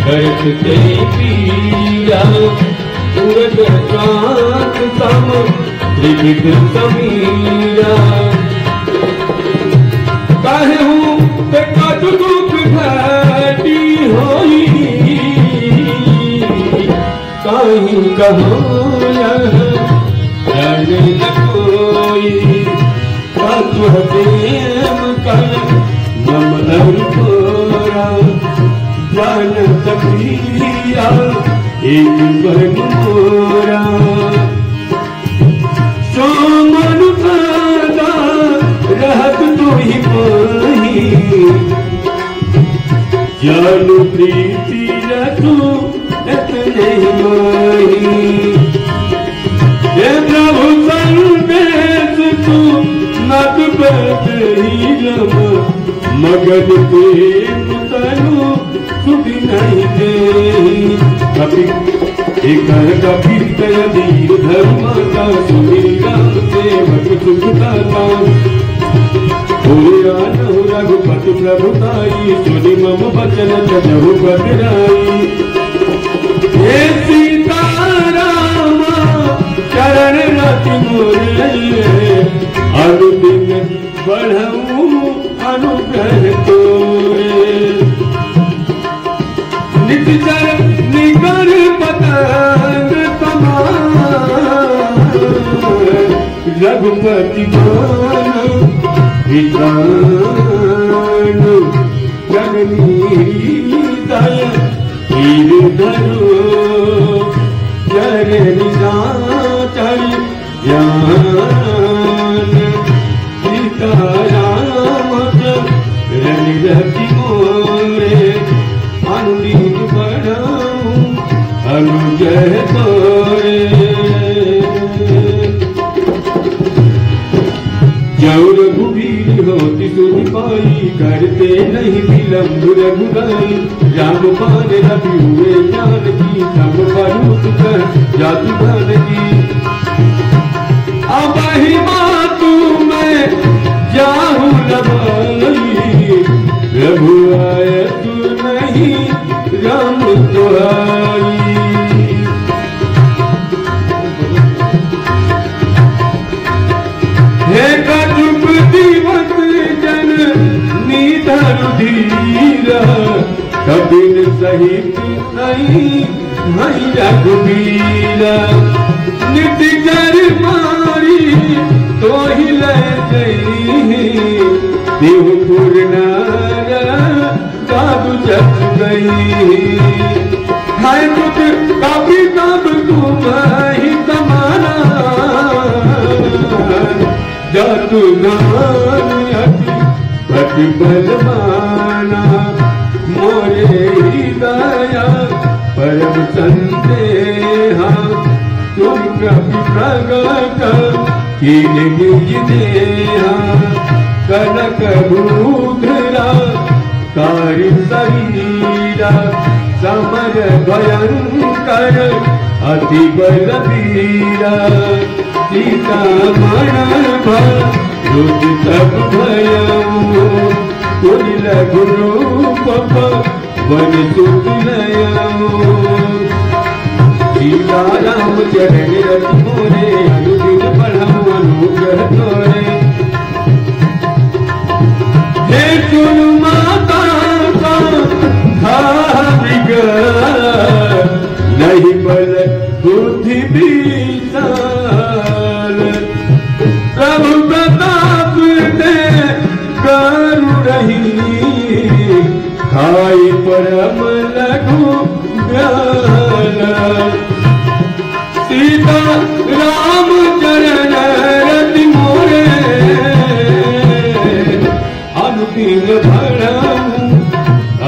करते पिया सूरज चाँद सम त्रिविध समीरा काहे हूँ कद दुख घटी होई काहे कहो जाने न कोई तुह प्रेम कर नमन तोरा जान तकिया एक बन मोरा सोमन सदा रहत तू ही पाही जान प्रीति तू इतने माही हे प्रभु संदेश तू नद बदहीरम मगध प्रेम तनु सुख नहीं दे कपि एकर कबीर कय धीर धर्माता सुनी राम सेवक सुखदाता होया न रघुपति प्रभुताई सुनि मम वचन जहु बदराई हे सीताराम चरण रति मोरे अनुदिन बढ़ऊ अनुग्रह तोरे नित्य निगर पतंग समान रघुपति विद्वान जननी दया धरो चरण चल ज्ञान सीताराम रति मोरे अनुदीन बढ़ाऊं अनुजय तोरे जौ रघुवीर होति सुनि पाई करते नहीं विलम्ब रघुराई राम पान रवि हुए जानकी सब परुत कर जातु जानकी अब ही मातु मैं जाहू नवाई प्रभु आय तू नहीं राम दुआई हे कजुग दिवस जन निधर धीरा कबिन सहित नहीं नहीं रघुबीरा नित जर मारी तो ही ले गई देवपुर नारा काबू जग गई हाय तुझ कभी कब तुम ही समाना जातु नान अति पति बलवाना मोरे हृदया परम संदेहा तुम कभी प्रगट कीन निज देहा कनक भूधरा कारी शरीरा समर भयंकर अति बलवीरा सीता मन भुज सब भयऊ पुनि लघु रूप वन सुख नयऊ सीता राम चरण रति मोरे अनुदिन बढ़ऊ अनुग्रह तोरे हे सुन माता नहीं बल बुद्धि विशाल प्रभु प्रताप दे करू रही खाई परम लघु ज्ञान सीता राम चरण रति मोरे अनुदिन भरऊ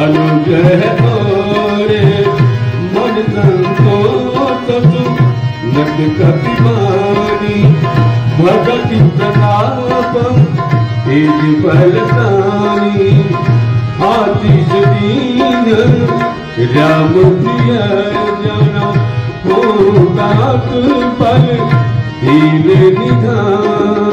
अनुग्रह तोरे मन संतोष नट कपिवानी भगति प्रताप तेज बलशानी आशीष दीन राम प्रिय जन हो ताक बल दीन निधान